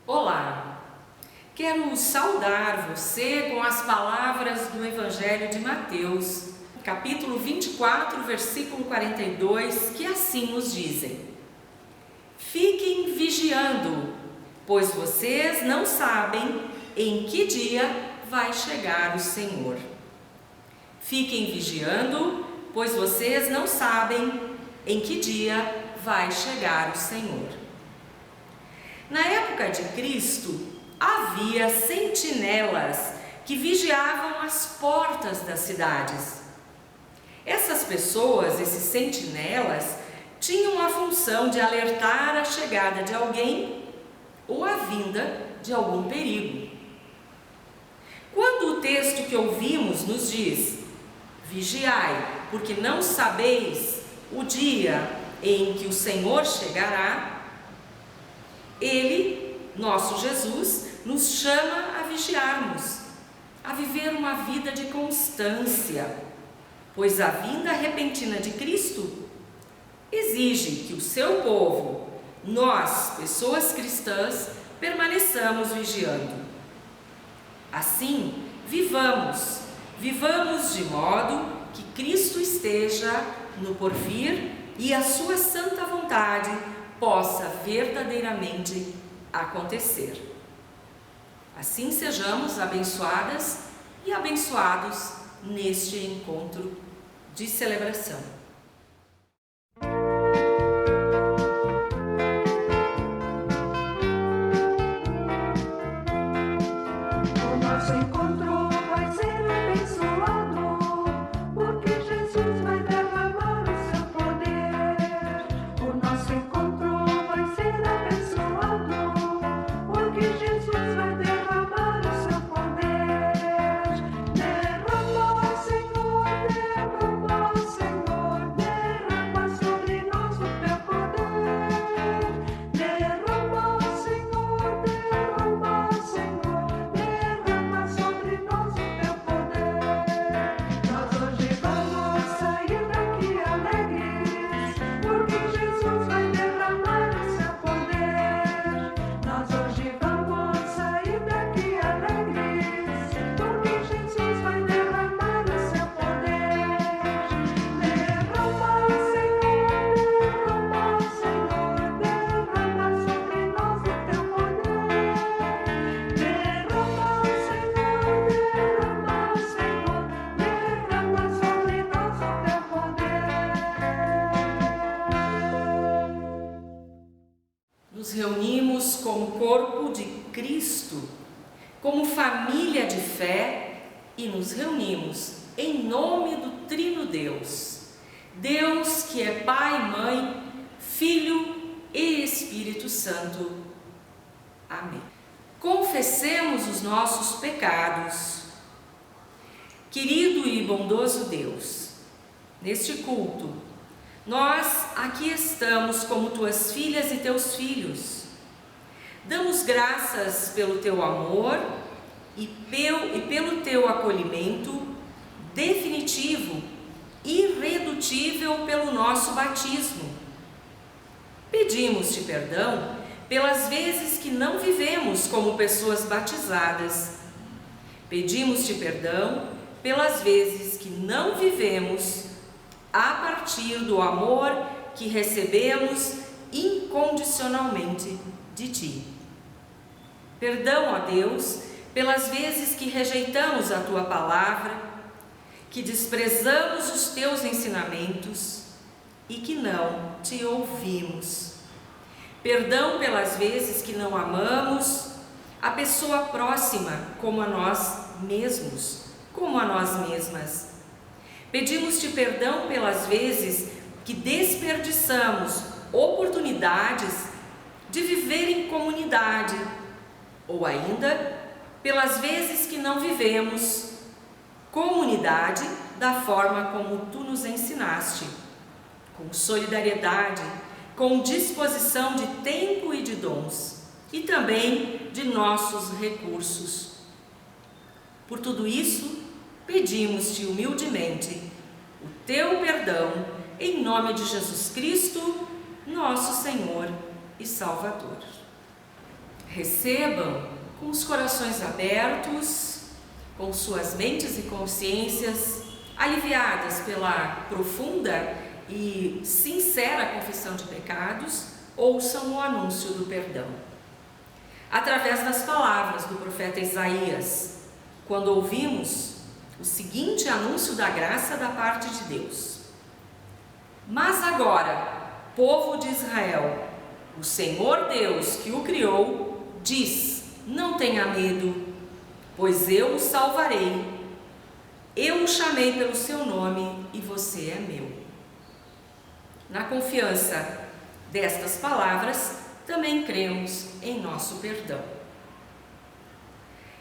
Olá! Quero saudar você com as palavras do Evangelho de Mateus, capítulo 24, versículo 42, que assim nos dizem: Fiquem vigiando, pois vocês não sabem em que dia vai chegar o Senhor. Fiquem vigiando, pois vocês não sabem em que dia vai chegar o Senhor. Na época de Cristo, havia sentinelas que vigiavam as portas das cidades. Essas pessoas, esses sentinelas, tinham a função de alertar a chegada de alguém ou a vinda de algum perigo. Quando o texto que ouvimos nos diz: vigiai, porque não sabeis o dia em que o Senhor chegará, Ele, nosso Jesus, nos chama a vigiarmos, a viver uma vida de constância, pois a vinda repentina de Cristo exige que o seu povo, nós, pessoas cristãs, permaneçamos vigiando. Assim, vivamos de modo que Cristo esteja no porvir e a sua santa vontade possa verdadeiramente acontecer. Assim sejamos abençoadas e abençoados neste encontro de celebração. O nosso encontro vai ser abençoado, porque Jesus vai derramar o seu poder. O nosso encontro vai ser abençoado, porque Jesus vai derramar o seu poder. Derrama, Senhor, Cristo, como família de fé, e nos reunimos em nome do Trino Deus, Deus que é Pai, Mãe, Filho e Espírito Santo. Amém. Confessemos os nossos pecados. Querido e bondoso Deus, neste culto, nós aqui estamos como tuas filhas e teus filhos. Damos graças pelo teu amor e pelo teu acolhimento definitivo, irredutível pelo nosso batismo. Pedimos-te perdão pelas vezes que não vivemos como pessoas batizadas. Pedimos-te perdão pelas vezes que não vivemos a partir do amor que recebemos incondicionalmente de ti. Perdão, ó Deus, pelas vezes que rejeitamos a tua palavra, que desprezamos os teus ensinamentos e que não te ouvimos. Perdão pelas vezes que não amamos a pessoa próxima como a nós mesmos, como a nós mesmas. Pedimos-te perdão pelas vezes que desperdiçamos oportunidades de viver em comunidade, ou ainda pelas vezes que não vivemos comunidade da forma como tu nos ensinaste, com solidariedade, com disposição de tempo e de dons, e também de nossos recursos. Por tudo isso, pedimos-te humildemente o teu perdão, em nome de Jesus Cristo, nosso Senhor e Salvador. Recebam com os corações abertos, com suas mentes e consciências aliviadas pela profunda e sincera confissão de pecados, ouçam o anúncio do perdão. Através das palavras do profeta Isaías, quando ouvimos o seguinte anúncio da graça da parte de Deus: Mas agora, povo de Israel, o Senhor Deus que o criou, diz: não tenha medo, pois eu o salvarei. Eu o chamei pelo seu nome e você é meu. Na confiança destas palavras, também cremos em nosso perdão.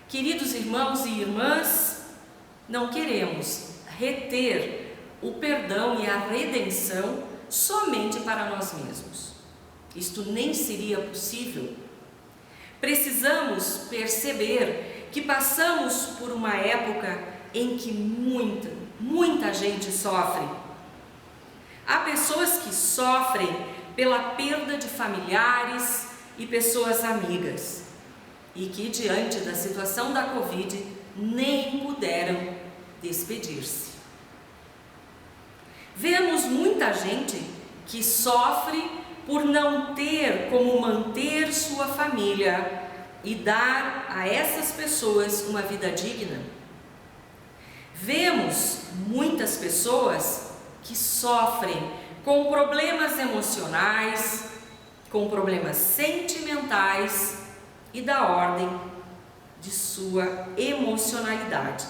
Queridos irmãos e irmãs, não queremos reter o perdão e a redenção somente para nós mesmos. Isto nem seria possível. Precisamos perceber que passamos por uma época em que muita gente sofre. Há pessoas que sofrem pela perda de familiares e pessoas amigas e que, diante da situação da Covid, nem puderam despedir-se. Vemos muita gente que sofre por não ter como manter sua família e dar a essas pessoas uma vida digna. Vemos muitas pessoas que sofrem com problemas emocionais, com problemas sentimentais e da ordem de sua emocionalidade.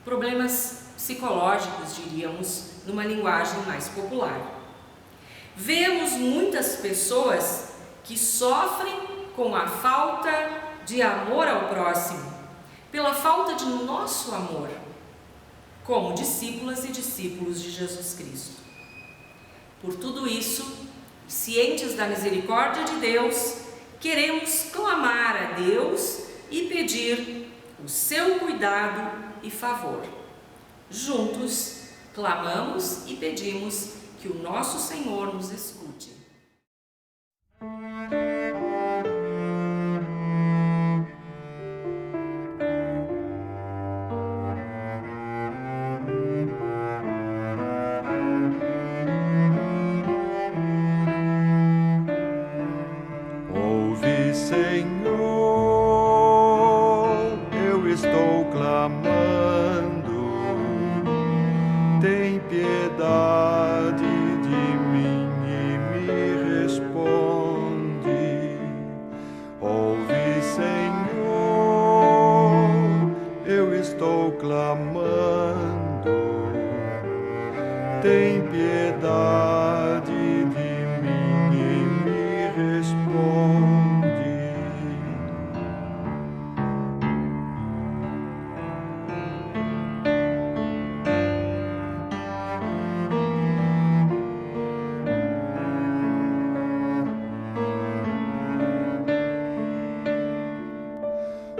Problemas psicológicos, diríamos, numa linguagem mais popular. Vemos muitas pessoas que sofrem com a falta de amor ao próximo, pela falta de nosso amor, como discípulas e discípulos de Jesus Cristo. Por tudo isso, cientes da misericórdia de Deus, queremos clamar a Deus e pedir o seu cuidado e favor. Juntos, clamamos e pedimos que o nosso Senhor nos escute. Ouve, Senhor, eu estou clamando, tem piedade de mim e me clamando. Tem piedade de mim e me responde.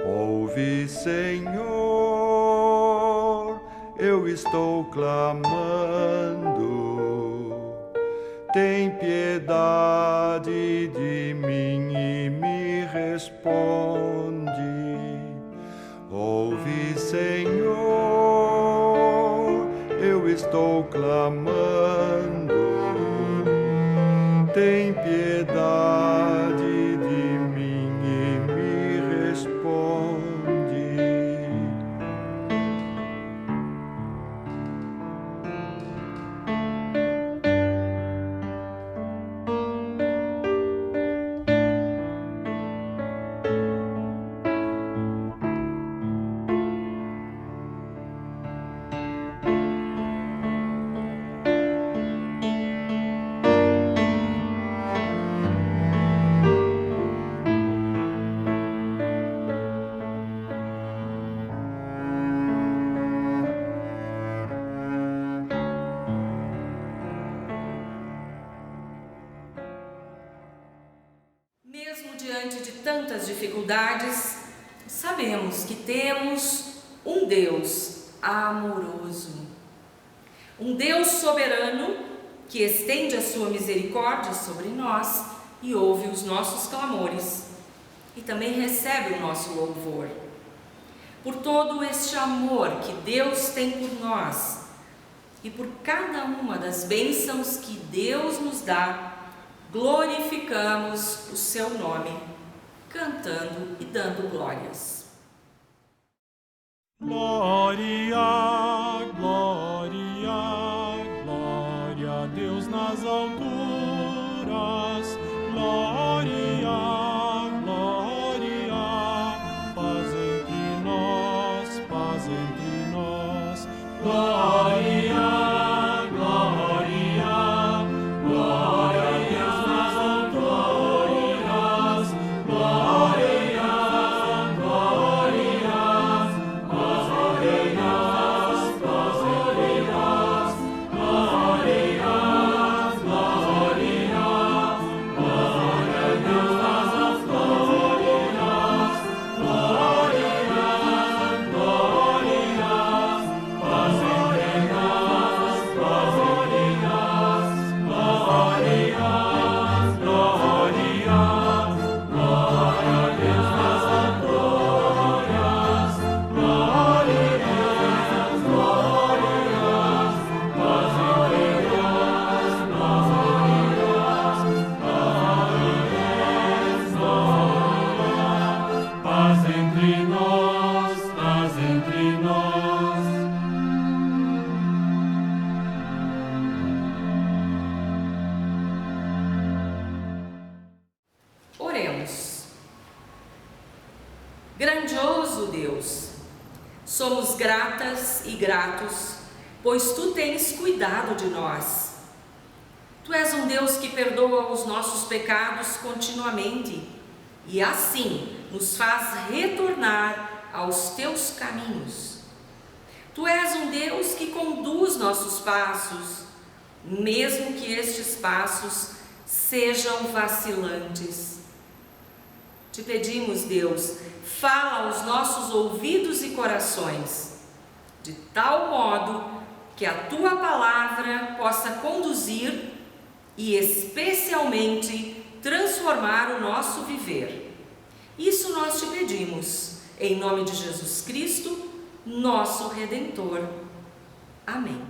Ouve, Senhor, eu estou clamando. Tem piedade de mim e me responde. Ouve, Senhor, eu estou clamando. Tem piedade de mim e me responde. Mesmo diante de tantas dificuldades, sabemos que temos um Deus amoroso, um Deus soberano que estende a sua misericórdia sobre nós e ouve os nossos clamores e também recebe o nosso louvor. Por todo este amor que Deus tem por nós e por cada uma das bênçãos que Deus nos dá, glorificamos o seu nome, cantando e dando glórias. Glória, glória, glória a Deus nas alturas. Glória, glória, paz entre nós, paz entre nós. Glória, glória, glória a Deus nas alturas. Glória, glória, paz entre nós, paz entre nós. Glória, glória, glória a Deus nas alturas. Glória, glória, paz entre nós, paz entre nós. Glória, glória, glória a Deus nas alturas. Glória, glória, paz entre nós, paz entre nós. Glória, paz entre nós. Oremos. Grandioso Deus, somos gratas e gratos, pois Tu tens cuidado de nós. Tu és um Deus que perdoa os nossos pecados continuamente e assim nos faz retornar aos Teus caminhos. Tu és um Deus que conduz nossos passos, mesmo que estes passos sejam vacilantes. Te pedimos, Deus, fala aos nossos ouvidos e corações, de tal modo que a Tua palavra possa conduzir e especialmente transformar o nosso viver. Isso nós te pedimos, em nome de Jesus Cristo, nosso Redentor. Amém.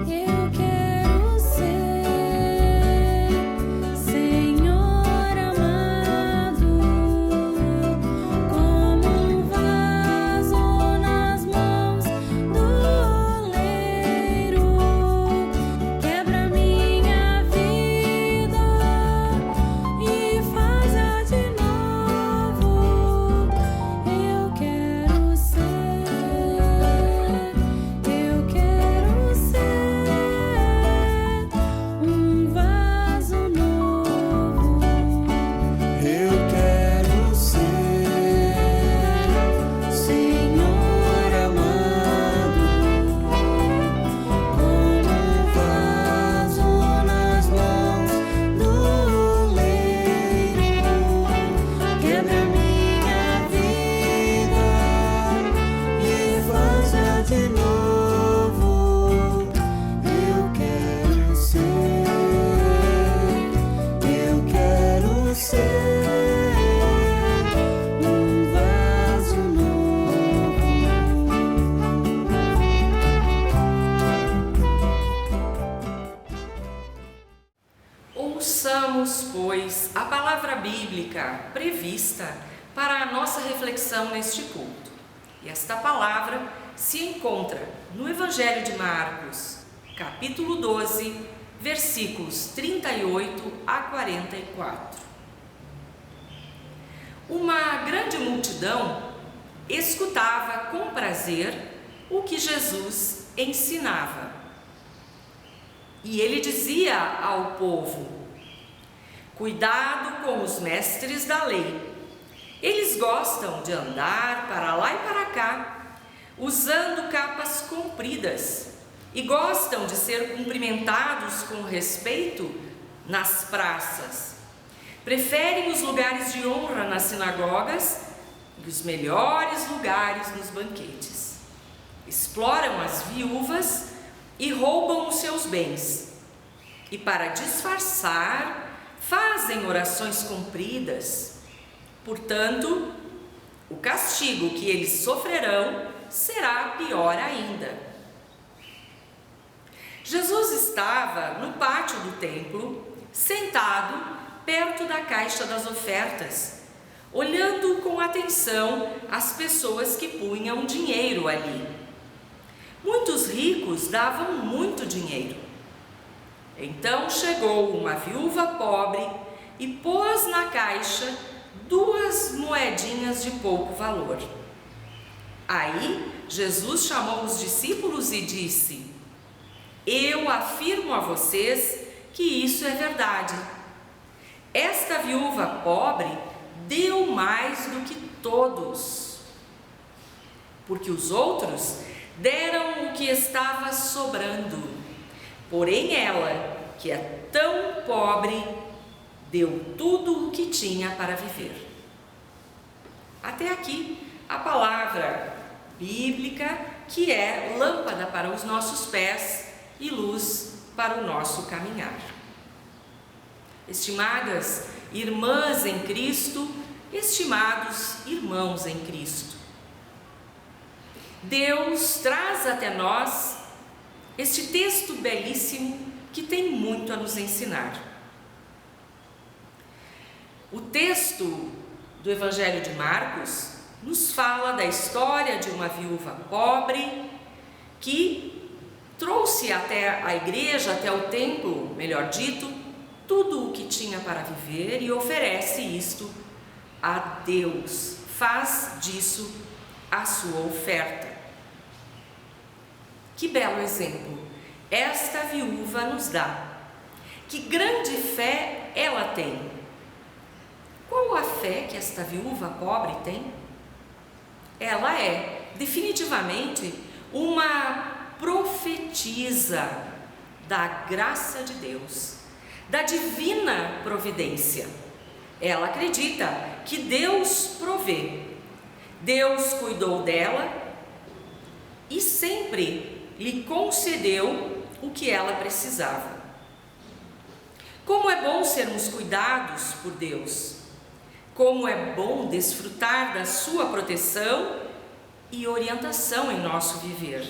Eu quero ser Senhor amado, como um vaso nas mãos Ouçamos, pois, a palavra bíblica prevista para a nossa reflexão neste culto. E esta palavra se encontra no Evangelho de Marcos, capítulo 12, versículos 38 a 44. Uma grande multidão escutava com prazer o que Jesus ensinava. E ele dizia ao povo: cuidado com os mestres da lei. Eles gostam de andar para lá e para cá, usando capas compridas, e gostam de ser cumprimentados com respeito nas praças. Preferem os lugares de honra nas sinagogas e os melhores lugares nos banquetes. Exploram as viúvas e roubam os seus bens. E para disfarçar, fazem orações compridas. Portanto, o castigo que eles sofrerão será pior ainda. Jesus estava no pátio do templo, sentado perto da caixa das ofertas, olhando com atenção as pessoas que punham dinheiro ali. Muitos ricos davam muito dinheiro. Então chegou uma viúva pobre e pôs na caixa 2 moedinhas de pouco valor. Aí Jesus chamou os discípulos e disse: eu afirmo a vocês que isso é verdade. Esta viúva pobre deu mais do que todos, porque os outros deram o que estava sobrando. Porém ela, que é tão pobre, deu tudo o que tinha para viver. Até aqui a palavra bíblica, que é lâmpada para os nossos pés e luz para o nosso caminhar. Estimadas irmãs em Cristo, estimados irmãos em Cristo, Deus traz até nós este texto belíssimo que tem muito a nos ensinar. O texto do Evangelho de Marcos nos fala da história de uma viúva pobre que trouxe até a igreja, até o templo, melhor dito, tudo o que tinha para viver e oferece isto a Deus, faz disso a sua oferta. Que belo exemplo esta viúva nos dá. Que grande fé ela tem. Qual a fé que esta viúva pobre tem? Ela é definitivamente uma profetisa da graça de Deus, da divina providência. Ela acredita que Deus provê. Deus cuidou dela e sempre lhe concedeu o que ela precisava. Como é bom sermos cuidados por Deus. Como é bom desfrutar da sua proteção e orientação em nosso viver.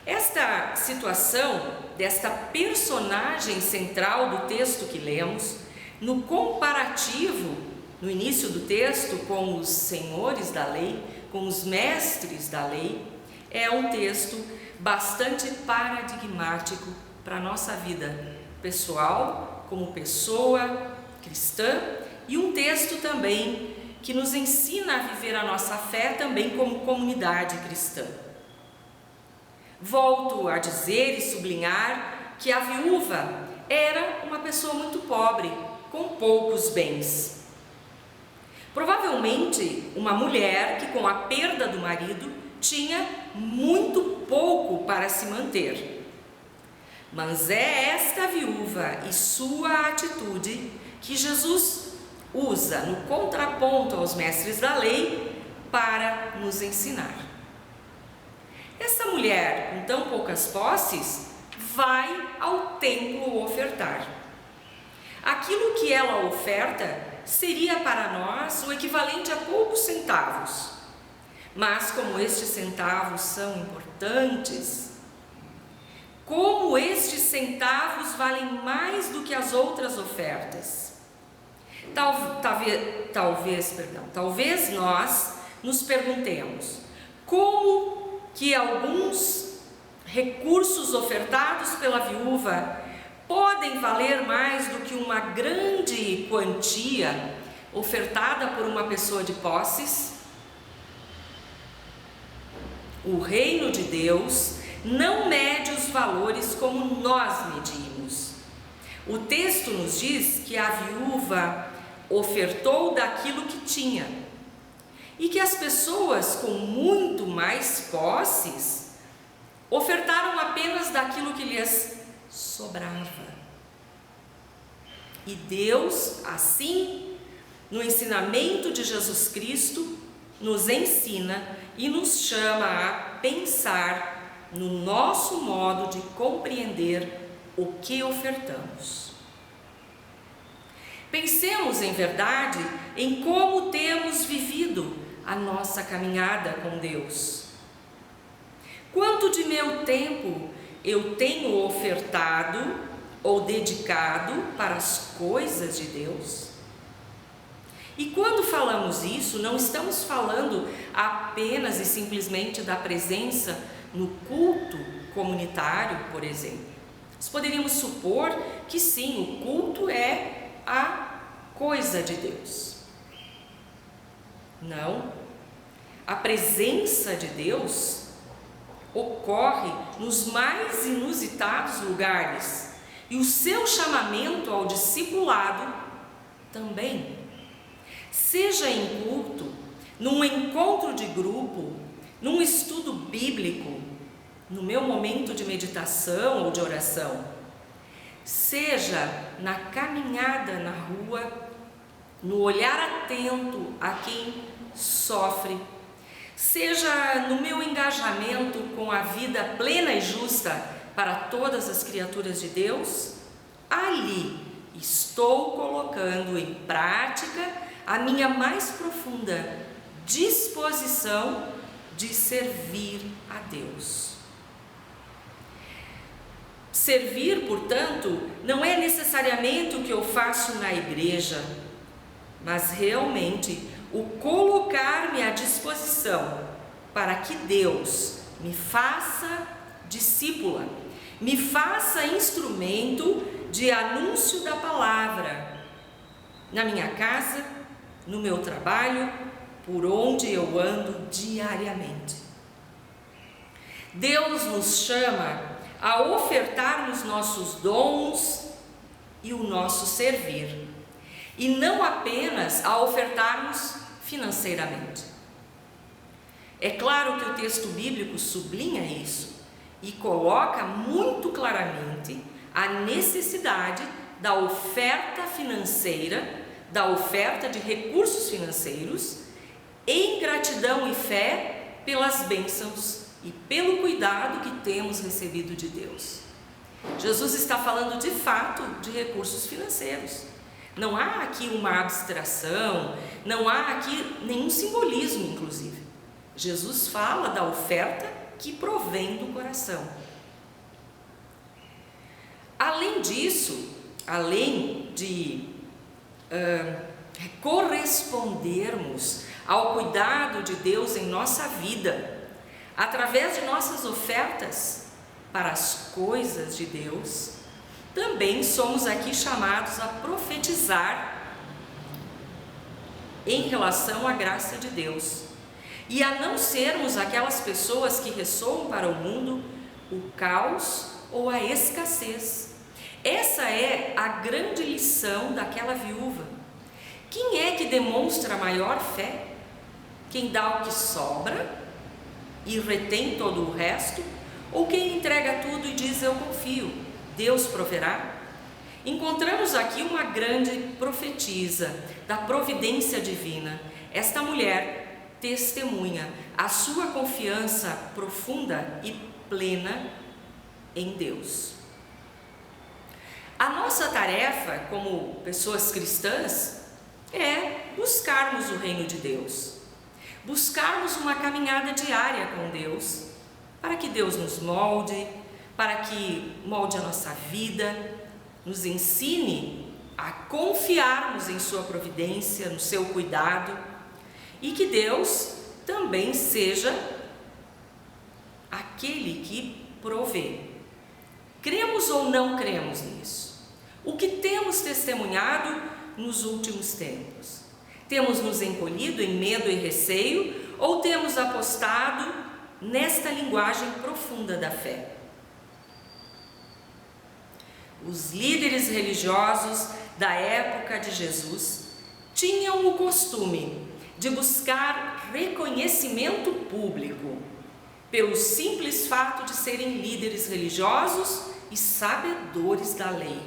Esta situação desta personagem central do texto que lemos, no comparativo, no início do texto, com os senhores da lei, com os mestres da lei, é um texto bastante paradigmático para a nossa vida pessoal, como pessoa cristã, e um texto também que nos ensina a viver a nossa fé também como comunidade cristã. Volto a dizer e sublinhar que a viúva era uma pessoa muito pobre, com poucos bens. Provavelmente uma mulher que, com a perda do marido, tinha muito pouco para se manter. Mas é esta viúva e sua atitude que Jesus usa no contraponto aos mestres da lei para nos ensinar. Essa mulher, com tão poucas posses, vai ao templo ofertar. Aquilo que ela oferta seria para nós o equivalente a poucos centavos. Mas como estes centavos são importantes, como estes centavos valem mais do que as outras ofertas. Talvez nós nos perguntemos como que alguns recursos ofertados pela viúva podem valer mais do que uma grande quantia ofertada por uma pessoa de posses. O reino de Deus não mede os valores como nós medimos. O texto nos diz que a viúva ofertou daquilo que tinha e que as pessoas com muito mais posses ofertaram apenas daquilo que lhes sobrava. E Deus, assim, no ensinamento de Jesus Cristo, nos ensina e nos chama a pensar no nosso modo de compreender o que ofertamos. Pensemos, em verdade, em como temos vivido a nossa caminhada com Deus. Quanto de meu tempo eu tenho ofertado ou dedicado para as coisas de Deus? E quando falamos isso, não estamos falando apenas e simplesmente da presença no culto comunitário, por exemplo. Nós poderíamos supor que sim, o culto é a coisa de Deus. Não. A presença de Deus ocorre nos mais inusitados lugares, e o seu chamamento ao discipulado também. Seja em culto, num encontro de grupo, num estudo bíblico, no meu momento de meditação ou de oração, seja na caminhada na rua, no olhar atento a quem sofre, seja no meu engajamento com a vida plena e justa para todas as criaturas de Deus, ali estou colocando em prática a minha mais profunda disposição de servir a Deus. Servir, portanto, não é necessariamente o que eu faço na igreja, mas realmente o colocar-me à disposição para que Deus me faça discípula, me faça instrumento de anúncio da palavra, na minha casa, no meu trabalho, por onde eu ando diariamente. Deus nos chama a ofertarmos nossos dons e o nosso servir, e não apenas a ofertarmos financeiramente. É claro que o texto bíblico sublinha isso e coloca muito claramente a necessidade da oferta financeira, da oferta de recursos financeiros, em gratidão e fé pelas bênçãos e pelo cuidado que temos recebido de Deus. Jesus está falando de fato de recursos financeiros. Não há aqui uma abstração, não há aqui nenhum simbolismo, inclusive. Jesus fala da oferta que provém do coração. Além disso, além de correspondermos ao cuidado de Deus em nossa vida, através de nossas ofertas para as coisas de Deus, também somos aqui chamados a profetizar em relação à graça de Deus e a não sermos aquelas pessoas que ressoam para o mundo o caos ou a escassez. Essa é a grande lição daquela viúva. Quem é que demonstra maior fé? Quem dá o que sobra e retém todo o resto? Ou quem entrega tudo e diz: eu confio, Deus proverá? Encontramos aqui uma grande profetisa da providência divina. Esta mulher testemunha a sua confiança profunda e plena em Deus. A nossa tarefa como pessoas cristãs é buscarmos o reino de Deus, buscarmos uma caminhada diária com Deus, para que Deus nos molde, para que molde a nossa vida, nos ensine a confiarmos em sua providência, no seu cuidado, e que Deus também seja aquele que provê. Cremos ou não cremos nisso? O que temos testemunhado nos últimos tempos? Temos nos encolhido em medo e receio ou temos apostado nesta linguagem profunda da fé? Os líderes religiosos da época de Jesus tinham o costume de buscar reconhecimento público pelo simples fato de serem líderes religiosos e sabedores da lei.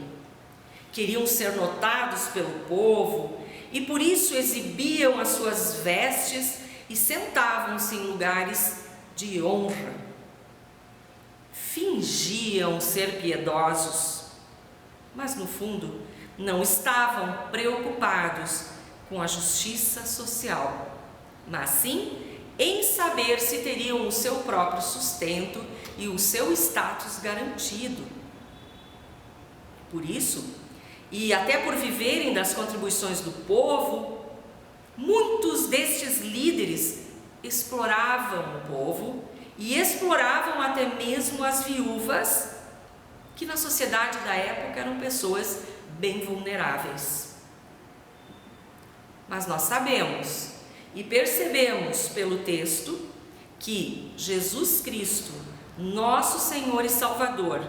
Queriam ser notados pelo povo e por isso exibiam as suas vestes e sentavam-se em lugares de honra. Fingiam ser piedosos, mas no fundo não estavam preocupados com a justiça social, mas sim em saber se teriam o seu próprio sustento e o seu status garantido. Por isso, e até por viverem das contribuições do povo, muitos destes líderes exploravam o povo e exploravam até mesmo as viúvas, que na sociedade da época eram pessoas bem vulneráveis. Mas nós sabemos e percebemos pelo texto que Jesus Cristo, nosso Senhor e Salvador,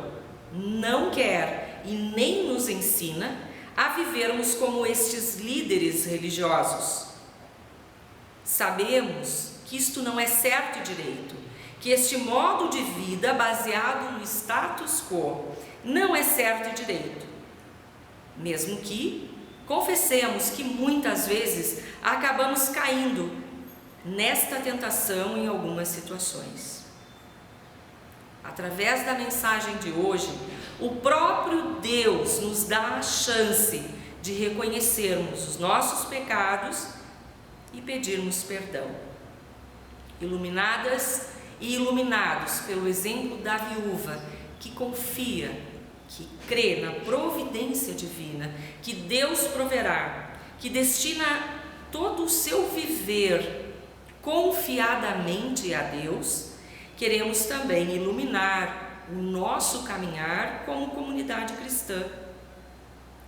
não quer e nem nos ensina a vivermos como estes líderes religiosos. Sabemos que isto não é certo e direito, que este modo de vida baseado no status quo não é certo e direito, mesmo que confessemos que muitas vezes acabamos caindo nesta tentação em algumas situações. Através da mensagem de hoje, o próprio Deus nos dá a chance de reconhecermos os nossos pecados e pedirmos perdão. Iluminadas e iluminados pelo exemplo da viúva que confia, que crê na providência divina, que Deus proverá, que destina todo o seu viver confiadamente a Deus, queremos também iluminar o nosso caminhar como comunidade cristã.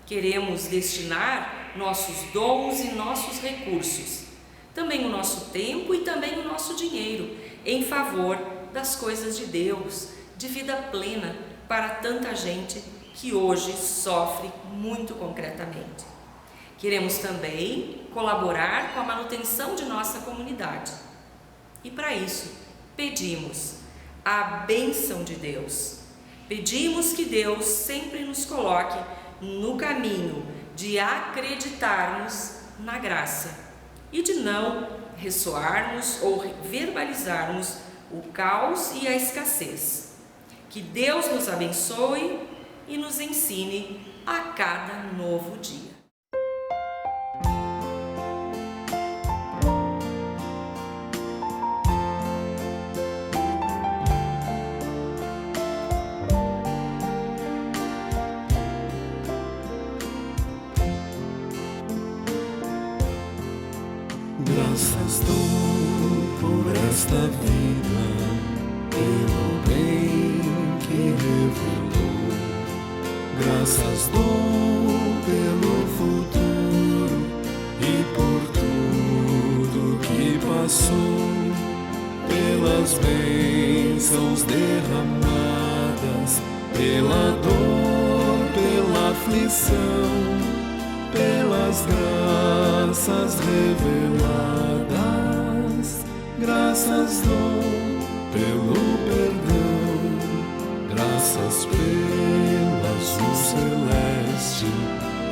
Queremos destinar nossos dons e nossos recursos, também o nosso tempo e também o nosso dinheiro, em favor das coisas de Deus, de vida plena para tanta gente que hoje sofre muito concretamente. Queremos também colaborar com a manutenção de nossa comunidade. E para isso, pedimos a bênção de Deus. Pedimos que Deus sempre nos coloque no caminho de acreditarmos na graça e de não ressoarmos ou verbalizarmos o caos e a escassez. Que Deus nos abençoe e nos ensine a cada novo dia. Graças dou por esta vida, pelo bem que revelou. Graças dou pelo futuro e por tudo que passou, pelas bênçãos derramadas, pela dor, pela aflição, pelas graças reveladas. Graças dou pelo perdão, graças pela azul celeste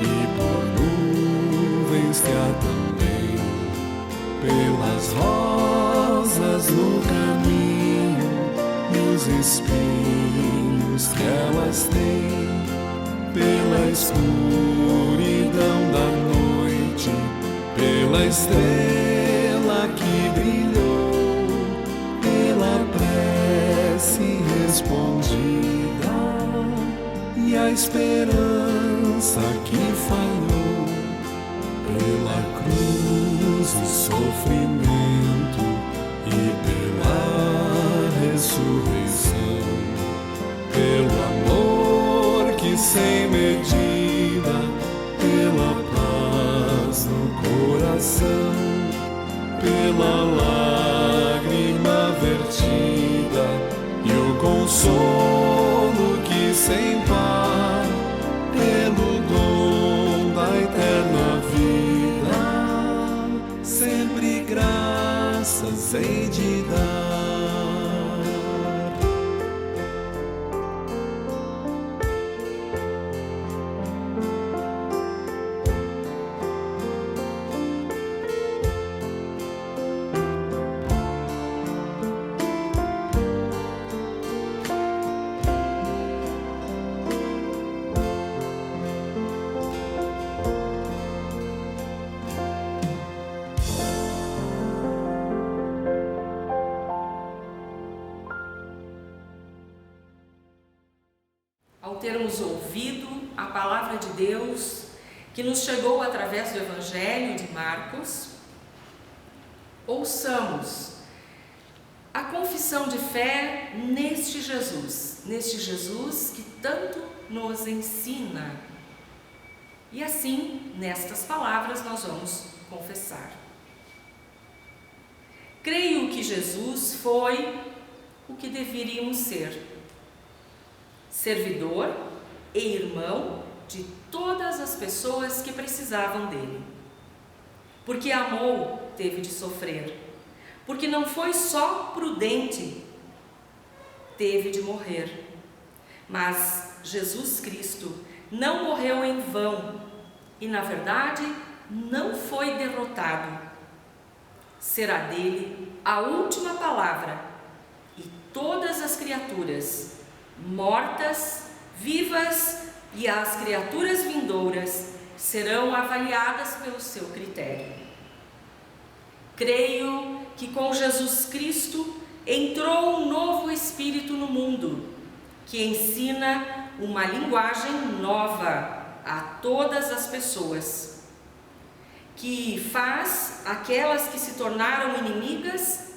e por nuvens que há também, pelas rosas no caminho e os espinhos que elas têm, pela escuridão da noite, pela estrela que brilhou, pela prece respondida. a esperança que falhou pela cruz e sofrimento e pela ressurreição, pelo amor que sem medida, pela paz no coração, pela lágrima vertida e o consolo que sem par, pelo dom da eterna vida, sempre graças hei de dar. Ao termos ouvido a palavra de Deus que nos chegou através do Evangelho de Marcos, ouçamos a confissão de fé neste Jesus que tanto nos ensina. E assim, nestas palavras, nós vamos confessar. Creio que Jesus foi o que deveríamos ser: servidor e irmão de todas as pessoas que precisavam dele. Porque amou, teve de sofrer. Porque não foi só prudente, teve de morrer. Mas Jesus Cristo não morreu em vão e, na verdade, não foi derrotado. Será dele a última palavra e todas as criaturas, mortas, vivas e as criaturas vindouras, serão avaliadas pelo seu critério. Creio que com Jesus Cristo entrou um novo Espírito no mundo, que ensina uma linguagem nova a todas as pessoas, que faz aquelas que se tornaram inimigas,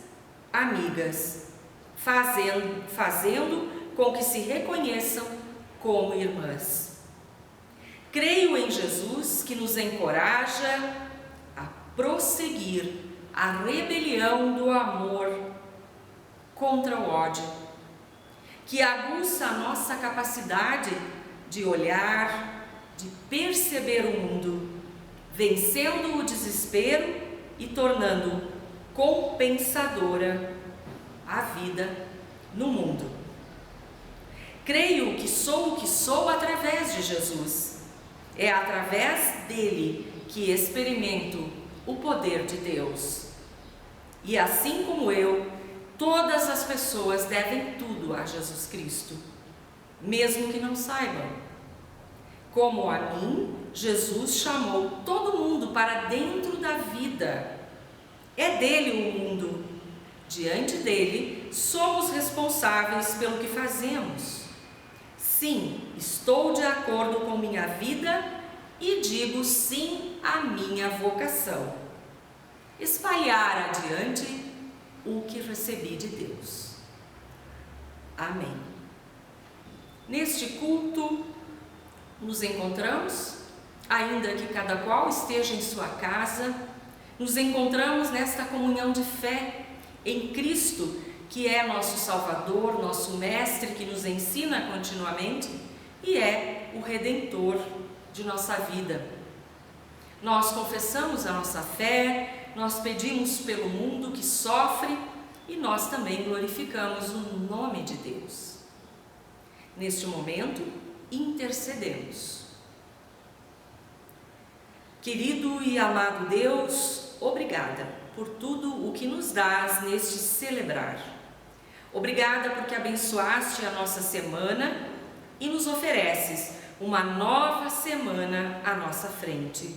amigas, fazendo com que se reconheçam como irmãs. Creio em Jesus que nos encoraja a prosseguir a rebelião do amor contra o ódio, que aguça a nossa capacidade de olhar, de perceber o mundo, vencendo o desespero e tornando compensadora a vida no mundo. Creio que sou o que sou através de Jesus. É através dele que experimento o poder de Deus. E assim como eu, todas as pessoas devem tudo a Jesus Cristo, mesmo que não saibam. Como a mim, Jesus chamou todo mundo para dentro da vida. É dele o mundo. Diante dele, somos responsáveis pelo que fazemos. Sim, estou de acordo com minha vida e digo sim à minha vocação: espalhar adiante o que recebi de Deus. Amém. Neste culto, nos encontramos, ainda que cada qual esteja em sua casa, nos encontramos nesta comunhão de fé em Cristo, que é nosso Salvador, nosso Mestre, que nos ensina continuamente e é o Redentor de nossa vida. Nós confessamos a nossa fé, nós pedimos pelo mundo que sofre e nós também glorificamos o nome de Deus. Neste momento, intercedemos. Querido e amado Deus, obrigada por tudo o que nos dás neste celebrar. Obrigada porque abençoaste a nossa semana e nos ofereces uma nova semana à nossa frente,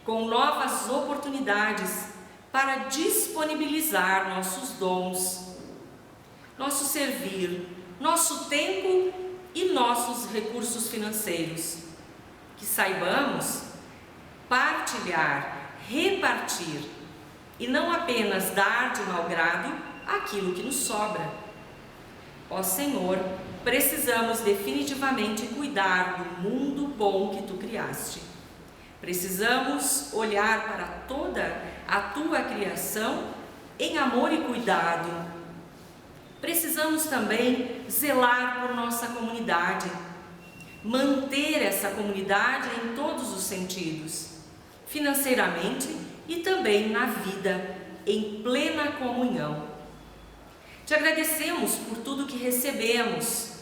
com novas oportunidades para disponibilizar nossos dons, nosso servir, nosso tempo e nossos recursos financeiros. Que saibamos partilhar, repartir e não apenas dar de mau grado aquilo que nos sobra. Ó Senhor, precisamos definitivamente cuidar do mundo bom que Tu criaste. Precisamos olhar para toda a Tua criação em amor e cuidado. Precisamos também zelar por nossa comunidade, manter essa comunidade em todos os sentidos, financeiramente e também na vida, em plena comunhão. Te agradecemos por tudo que recebemos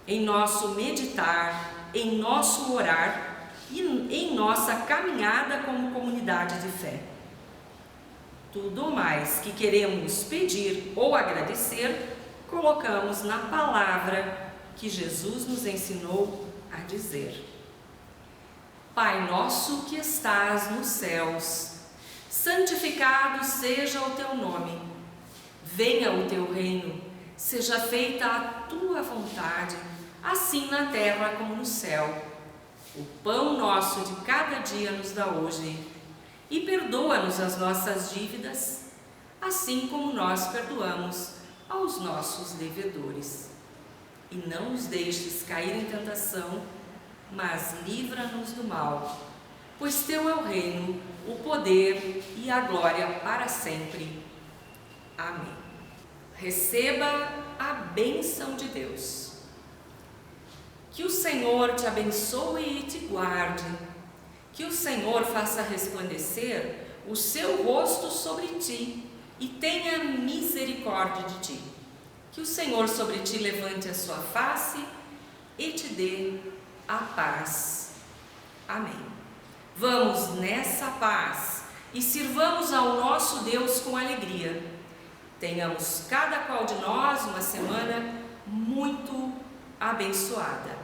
em nosso meditar, em nosso orar e em nossa caminhada como comunidade de fé. Tudo mais que queremos pedir ou agradecer, colocamos na palavra que Jesus nos ensinou a dizer. Pai nosso que estás nos céus, santificado seja o teu nome. Venha o teu reino, seja feita a tua vontade, assim na terra como no céu. O pão nosso de cada dia nos dá hoje, e perdoa-nos as nossas dívidas, assim como nós perdoamos aos nossos devedores. E não nos deixes cair em tentação, mas livra-nos do mal, pois teu é o reino, o poder e a glória para sempre. Amém. Receba a bênção de Deus. Que o Senhor te abençoe e te guarde. Que o Senhor faça resplandecer o seu rosto sobre ti e tenha misericórdia de ti. Que o Senhor sobre ti levante a sua face e te dê a paz. Amém. Vamos nessa paz e sirvamos ao nosso Deus com alegria. Tenhamos cada qual de nós uma semana muito abençoada.